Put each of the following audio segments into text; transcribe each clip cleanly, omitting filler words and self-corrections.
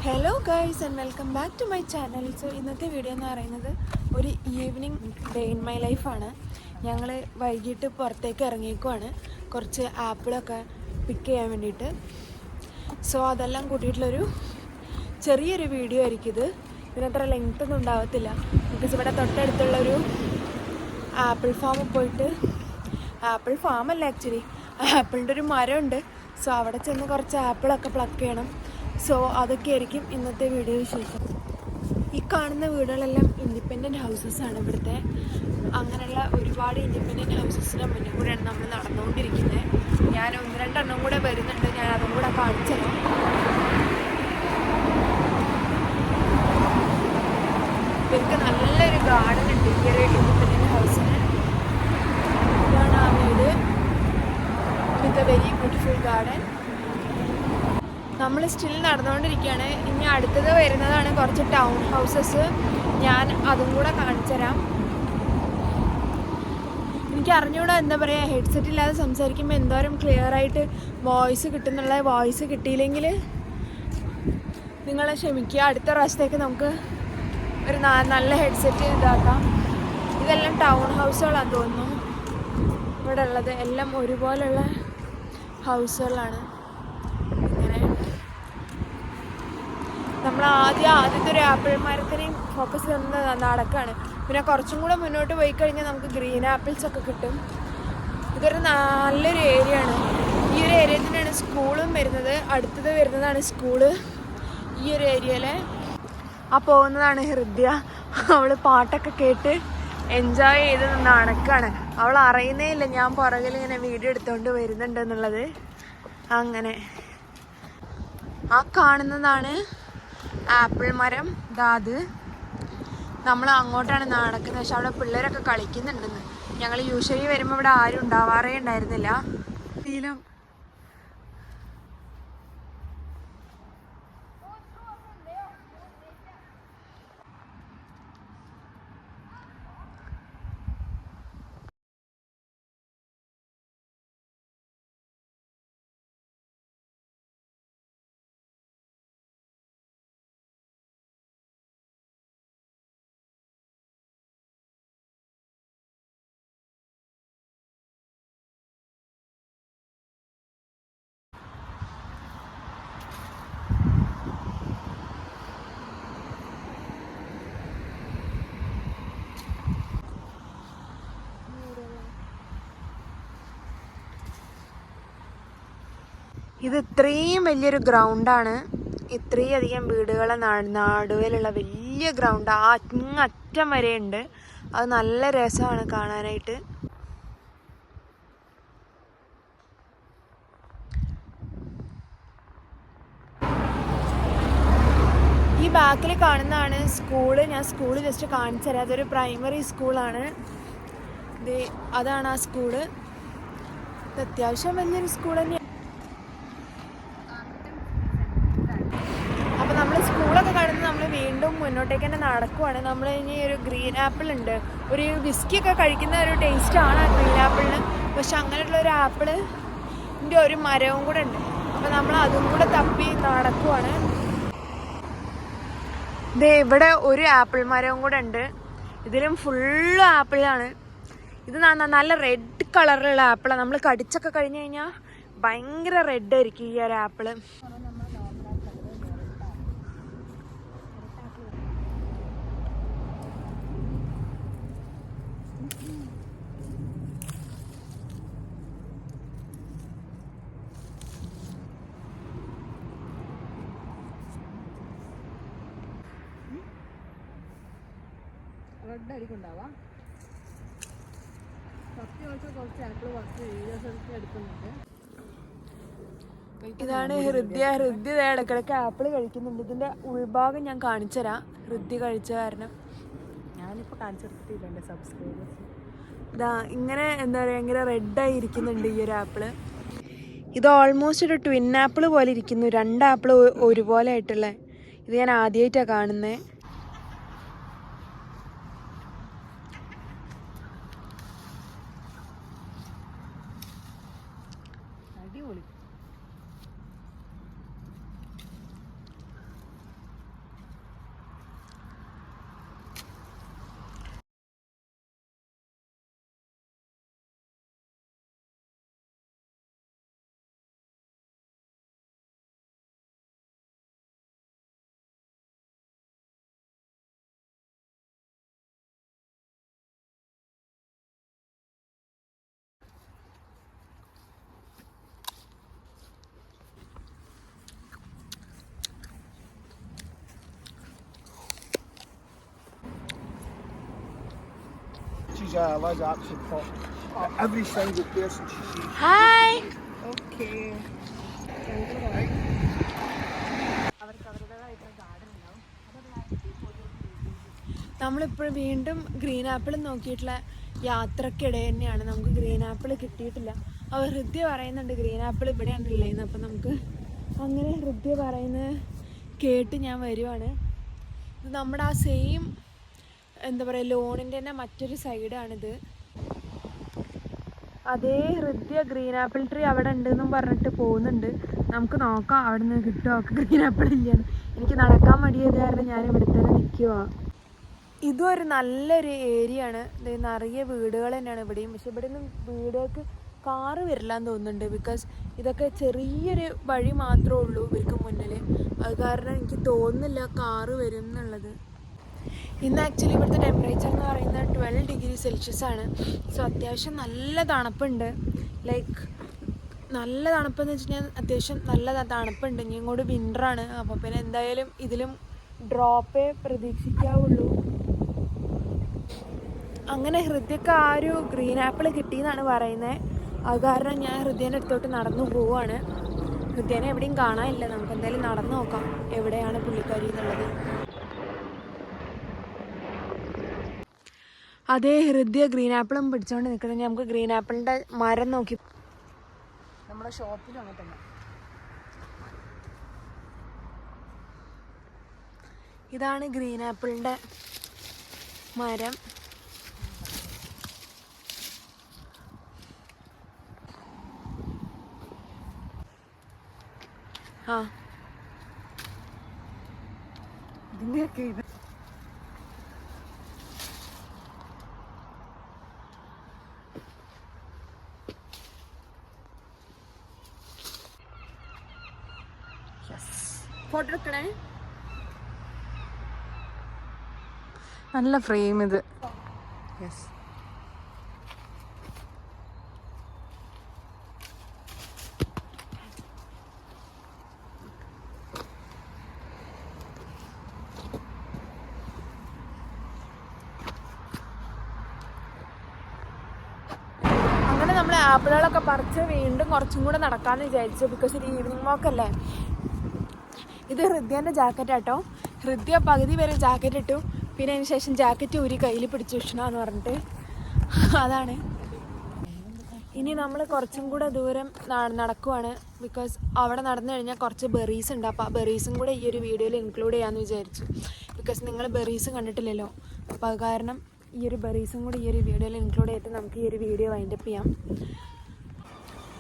Hello guys and welcome back to my channel. So ഇന്നത്തെ video എന്ന് പറയുന്നത് ഒരു ഈവനിങ് ഡേ ഇൻ മൈ ലൈഫാണ്. ഞങ്ങൾ വൈകിട്ട് പുറത്തേക്ക് ഇറങ്ങിയേക്കുവാണ് കുറച്ച് ആപ്പിളൊക്കെ പിക്ക് ചെയ്യാൻ വേണ്ടിയിട്ട്. സോ അതെല്ലാം കൂട്ടിയിട്ടുള്ളൊരു ചെറിയൊരു വീഡിയോ ആയിരിക്കും ഇത്. ഇതിനത്ര ലെങ്ത് ഒന്നും ഉണ്ടാവത്തില്ല. ബിക്കോസ് ഇവിടെ തൊട്ടടുത്തുള്ളൊരു ആപ്പിൾ ഫാമിൽ പോയിട്ട്, ആപ്പിൾ ഫാമല്ല ആക്ച്വലി, ആപ്പിളിൻ്റെ ഒരു മരമുണ്ട്. സോ അവിടെ ചെന്ന് കുറച്ച് ആപ്പിളൊക്കെ പ്ലക്ക് ചെയ്യണം. സോ അതൊക്കെ ആയിരിക്കും ഇന്നത്തെ വീഡിയോ വിശേഷം. ഈ കാണുന്ന വീടുകളെല്ലാം ഇൻഡിപെൻഡൻറ്റ് ഹൗസസ്സാണ് ഇവിടുത്തെ. അങ്ങനെയുള്ള ഒരുപാട് ഇൻഡിപെൻഡൻറ്റ് ഹൗസസിൻ്റെ മുന്നിൽ കൂടെയാണ് നമ്മൾ നടന്നുകൊണ്ടിരിക്കുന്നത്. ഞാൻ 1-2 എണ്ണം കൂടെ വരുന്നുണ്ട്, ഞാൻ അതും കൂടെ കാണിച്ചത്. ഇവർക്ക് നല്ലൊരു ഗാർഡൻ ഉണ്ട് ഈ ഒരു ഇൻഡിപെൻഡൻറ്റ് ഹൗസിന്. ഇതാണ് ആ വീട് with a very beautiful garden. നമ്മൾ സ്റ്റിൽ നടന്നുകൊണ്ടിരിക്കുകയാണ്. ഇനി അടുത്തത് വരുന്നതാണ് കുറച്ച് ടൗൺ ഹൗസസ്. ഞാൻ അതും കൂടെ കാണിച്ചു തരാം. എനിക്ക് അറിഞ്ഞുകൂടാ, എന്താ പറയുക, ഹെഡ്സെറ്റ് ഇല്ലാതെ സംസാരിക്കുമ്പോൾ എന്തോരം ക്ലിയർ ആയിട്ട് വോയിസ് കിട്ടുന്നുള്ള. വോയിസ് കിട്ടിയില്ലെങ്കിൽ നിങ്ങളെ ക്ഷമിക്കുക. അടുത്ത പ്രാവശ്യത്തേക്ക് നമുക്ക് ഒരു നല്ല ഹെഡ്സെറ്റ് ഇതാക്കാം. ഇതെല്ലാം ടൗൺ ഹൗസുകളാണെന്ന് തോന്നുന്നു ഇവിടെ ഉള്ളത്. എല്ലാം ഒരുപോലുള്ള ഹൗസുകളാണ്. ഇങ്ങനെ നമ്മൾ ആദ്യത്തെ ഒരു ആപ്പിൾ മരത്തിനെയും ഫോക്കസ് ചെയ്യുന്നത് നടക്കുകയാണ്. പിന്നെ കുറച്ചും കൂടെ മുന്നോട്ട് പോയി കഴിഞ്ഞാൽ നമുക്ക് ഗ്രീൻ ആപ്പിൾസ് ഒക്കെ കിട്ടും. ഇതൊരു നല്ലൊരു ഏരിയ ആണ്. ഈ ഒരു ഏരിയയിൽ തന്നെയാണ് സ്കൂളും വരുന്നത്. അടുത്തത് വരുന്നതാണ് സ്കൂള് ഈ ഒരു ഏരിയയിലെ. ആ പോകുന്നതാണ് ഹൃദ്യ. അവൾ പാട്ടൊക്കെ കേട്ട് എൻജോയ് ചെയ്ത് നടക്കുകയാണ്. അവൾ അറിയുന്നേ ഇല്ല ഞാൻ പുറകിൽ ഇങ്ങനെ വീഡിയോ എടുത്തുകൊണ്ട് വരുന്നുണ്ടെന്നുള്ളത്. അങ്ങനെ ആ കാണുന്നതാണ് ആപ്പിൾ മരം. അത് നമ്മൾ അങ്ങോട്ടാണ് നടക്കുന്നത്. പക്ഷെ അവിടെ പിള്ളേരൊക്കെ കളിക്കുന്നുണ്ടെന്ന്. ഞങ്ങൾ യൂഷ്വലി വരുമ്പോൾ ഇവിടെ ആരും ഉണ്ടാവാറേ ഉണ്ടായിരുന്നില്ല. ശീലം ഇത് ഇത്രയും വലിയൊരു ഗ്രൗണ്ടാണ്. ഇത്രയും അധികം വീടുകളെ നടുവിലുള്ള വലിയ ഗ്രൗണ്ട്. ആ അറ്റം വരെ ഉണ്ട്. അത് നല്ല രസമാണ് കാണാനായിട്ട്. ഈ ബാക്കിൽ കാണുന്നതാണ് സ്കൂള്. ഞാൻ സ്കൂള് ജസ്റ്റ് കാണിച്ചു തരാം. അതൊരു പ്രൈമറി സ്കൂളാണ്. അതാണ് ആ സ്കൂള്. ഇത് അത്യാവശ്യം വലിയൊരു സ്കൂൾ തന്നെയാണ്. അപ്പോൾ നമ്മൾ സ്കൂളൊക്കെ കാണുന്നത് നമ്മൾ വീണ്ടും മുന്നോട്ടേക്ക് തന്നെ നടക്കുവാണ്. നമ്മൾ ഇനി ഒരു ഗ്രീൻ ആപ്പിൾ ഉണ്ട്. ഒരു വിസ്കിയൊക്കെ കഴിക്കുന്ന ഒരു ടേസ്റ്റാണ് ആ ഗ്രീൻ ആപ്പിളിന്. പക്ഷെ അങ്ങനെയുള്ള ഒരു ആപ്പിളിൻ്റെ ഒരു മരവും കൂടെ ഉണ്ട്. അപ്പോൾ നമ്മൾ അതും കൂടെ തപ്പി നടക്കുവാണ്. ഇവിടെ ഒരു ആപ്പിൾ മരവും കൂടെ ഉണ്ട്. ഇതിലും ഫുള്ള് ആപ്പിളാണ്. ഇത് നല്ല റെഡ് കളറിലുള്ള ആപ്പിളാണ്. നമ്മൾ കടിച്ചൊക്കെ കഴിഞ്ഞ് കഴിഞ്ഞാൽ ഭയങ്കര റെഡ് ആയിരിക്കും ഈ ഒരു ആപ്പിള്. റെഡായിരിക്കുണ്ടാവാം. ഇതാണ് ഹൃദ്യ. ഇടക്കിടക്ക് ആപ്പിൾ കഴിക്കുന്നുണ്ട്. ഇതിന്റെ ഉൾഭാഗം ഞാൻ കാണിച്ചു തരാം. ഹൃദ്യ കഴിച്ച കാരണം ഞാനിപ്പോൾ കാണിച്ചെടുത്തിട്ടില്ല എൻ്റെ സബ്സ്ക്രൈബേഴ്സ്. ഇതാ ഇങ്ങനെ എന്താ പറയുക, ഇങ്ങനെ റെഡായി ഇരിക്കുന്നുണ്ട് ഈ ഒരു ആപ്പിള്. ഇത് ഓൾമോസ്റ്റ് ഒരു ട്വിൻ ആപ്പിൾ പോലെ ഇരിക്കുന്നു. 2 ആപ്പിൾ ഒരുപോലെ ആയിട്ടുള്ള. ഇത് ഞാൻ ആദ്യമായിട്ടാണ് കാണുന്നത്. അടിപൊളി. was actually pop. Every single person she sees. Hi. Okay. നമ്മളിപ്പോൾ വീണ്ടും ഗ്രീൻ ആപ്പിൾ നോക്കിയിട്ടുള്ള യാത്രക്കിടെ തന്നെയാണ്. നമുക്ക് ഗ്രീൻ ആപ്പിൾ കിട്ടിയിട്ടില്ല. അപ്പോൾ ഹൃദ്യ പറയുന്നുണ്ട് ഗ്രീൻ ആപ്പിൾ ഇവിടെയാണ് ഉള്ളതെന്ന്. അപ്പം നമുക്ക് അങ്ങനെ ഹൃദ്യ പറയുന്നത് കേട്ട് ഞാൻ വരുവാണ്. ഇത് നമ്മുടെ ആ സെയിം എന്താ പറയുക ലോണിൻ്റെ തന്നെ മറ്റൊരു സൈഡാണിത്. അതേ ഹൃദ്യ ഗ്രീൻ ആപ്പിൾ ട്രീ അവിടെ ഉണ്ടെന്നും പറഞ്ഞിട്ട് പോകുന്നുണ്ട്. നമുക്ക് നോക്കാം അവിടെ നിന്ന് കിട്ടുമോ ഗ്രീൻ ആപ്പിൾ ഇല്ലയെന്ന്. എനിക്ക് നടക്കാൻ മടിയത് കാരണം ഞാൻ ഇവിടെ തന്നെ നിൽക്കുക. ഇതും ഒരു നല്ലൊരു ഏരിയ ആണ്. നിറയെ വീടുകൾ തന്നെയാണ് ഇവിടെയും. പക്ഷെ ഇവിടെ നിന്ന് വീടുകൾക്ക് കാറ് വരില്ലാന്ന് തോന്നുന്നുണ്ട്. ബിക്കോസ് ഇതൊക്കെ ചെറിയൊരു വഴി മാത്രമേ ഉള്ളൂ ഇവർക്ക് മുന്നിൽ. അത് കാരണം എനിക്ക് തോന്നുന്നില്ല കാറ് വരും എന്നുള്ളത്. ഇന്ന് ആക്ച്വലി ഇവിടുത്തെ ടെമ്പറേച്ചർ എന്ന് പറയുന്നത് 12 ഡിഗ്രി സെൽഷ്യസ് ആണ്. സോ അത്യാവശ്യം നല്ല തണുപ്പുണ്ട്. ലൈക്ക് നല്ല തണുപ്പെന്ന് വെച്ച് കഴിഞ്ഞാൽ അത്യാവശ്യം നല്ല തണുപ്പുണ്ട്. ഇനി ഇങ്ങോട്ട് വിൻ്ററാണ്. അപ്പോൾ പിന്നെ എന്തായാലും ഇതിലും ഡ്രോപ്പേ പ്രതീക്ഷിക്കാവുള്ളൂ. അങ്ങനെ ഹൃദ്യക്ക് ആ ഒരു ഗ്രീൻ ആപ്പിൾ കിട്ടിയെന്നാണ് പറയുന്നത്. അത് കാരണം ഞാൻ ഹൃദ്യൻ്റെ അടുത്തോട്ട് നടന്നു പോവുകയാണ്. ഹൃദ്യനെ എവിടെയും കാണാനില്ല. നമുക്ക് എന്തായാലും നടന്നു നോക്കാം എവിടെയാണ് പുള്ളിക്കാരി എന്നുള്ളത്. അതേ ഹൃദ്യ ഗ്രീൻ ആപ്പിളും പിടിച്ചുകൊണ്ട് നിൽക്കുന്നത്. നമുക്ക് ഗ്രീൻ ആപ്പിളിൻ്റെ മരം നോക്കി നമ്മുടെ ഷോപ്പിലും അങ്ങനെ തന്നെ. ഇതാണ് ഗ്രീൻ ആപ്പിളിൻ്റെ മരം. ആ ഇതിൻ്റെയൊക്കെ ഇത് ഫോട്ടോ എടുക്കണേ. നല്ല ഫ്രെയിം ഇത്. യെസ്. അങ്ങനെ നമ്മൾ ആപ്പിളുകളൊക്കെ പറിച്ച് വീണ്ടും കുറച്ചും കൂടെ നടക്കാമെന്ന് വിചാരിച്ചു. ബിക്കോസ് ഒരു ഈവനിങ് വാക്കല്ലേ. ഇത് ഹൃദ്യൻ്റെ ജാക്കറ്റ് ആട്ടോ. ഹൃദ്യ പകുതി വരെ ജാക്കറ്റ് ഇട്ടു. പിന്നെ അതിന് ശേഷം ജാക്കറ്റ് ഊരി കയ്യിൽ പിടിച്ചു വിഷണമെന്ന് പറഞ്ഞിട്ട് അതാണ്. ഇനി നമ്മൾ കുറച്ചും കൂടെ ദൂരം നടക്കുവാണ്. ബിക്കോസ് അവിടെ നടന്നു കഴിഞ്ഞാൽ കുറച്ച് ബെറീസ് ഉണ്ട്. അപ്പോൾ ആ ബെറീസും കൂടെ ഈ ഒരു വീഡിയോയിൽ ഇൻക്ലൂഡ് ചെയ്യാമെന്ന് വിചാരിച്ചു. ബിക്കോസ് നിങ്ങൾ ബെറീസ് കണ്ടിട്ടില്ലല്ലോ. അപ്പോൾ അത് കാരണം ഈ ഒരു ബെറീസും കൂടി ഈ ഒരു വീഡിയോയിൽ ഇൻക്ലൂഡ് ചെയ്തിട്ട് നമുക്ക് ഈ ഒരു വീഡിയോ വൈൻഡപ്പ് ചെയ്യാം.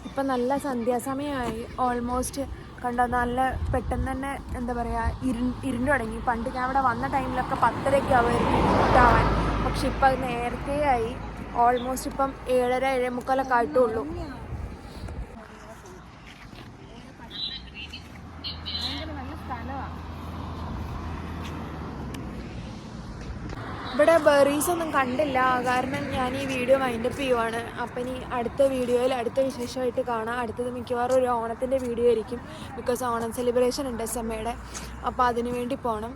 ഇപ്പം നല്ല സന്ധ്യാസമയമായി. ഓൾമോസ്റ്റ് കണ്ടോ നല്ല പെട്ടെന്ന് തന്നെ എന്താ പറയുക ഇരുണ്ട് തുടങ്ങി. പണ്ട് ഞാൻ ഇവിടെ വന്ന ടൈമിലൊക്കെ 10:30 ആവുമായിരുന്നു ഇരുട്ടാവാൻ. പക്ഷെ ഇപ്പം അത് നേരത്തെ ആയി. ഓൾമോസ്റ്റ് ഇപ്പം 7:30 7:45 ആയിട്ടുള്ളൂ. ഇവിടെ ബെറീസ് ഒന്നും കണ്ടില്ല. കാരണം ഞാൻ ഈ വീഡിയോ വൈൻഡപ്പ് ചെയ്യുവാണ്. അപ്പം ഇനി അടുത്ത വീഡിയോയിൽ അടുത്ത വിശേഷമായിട്ട് കാണാം. അടുത്തത് മിക്കവാറും ഒരു ഓണത്തിൻ്റെ വീഡിയോ ആയിരിക്കും. ബിക്കോസ് ഓണം സെലിബ്രേഷൻ ഉണ്ട് SMAയുടെ. അപ്പോൾ അതിനു വേണ്ടി പോകണം.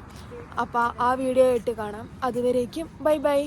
അപ്പോൾ ആ വീഡിയോ ആയിട്ട് കാണാം. അതുവരേക്കും ബൈ ബൈ.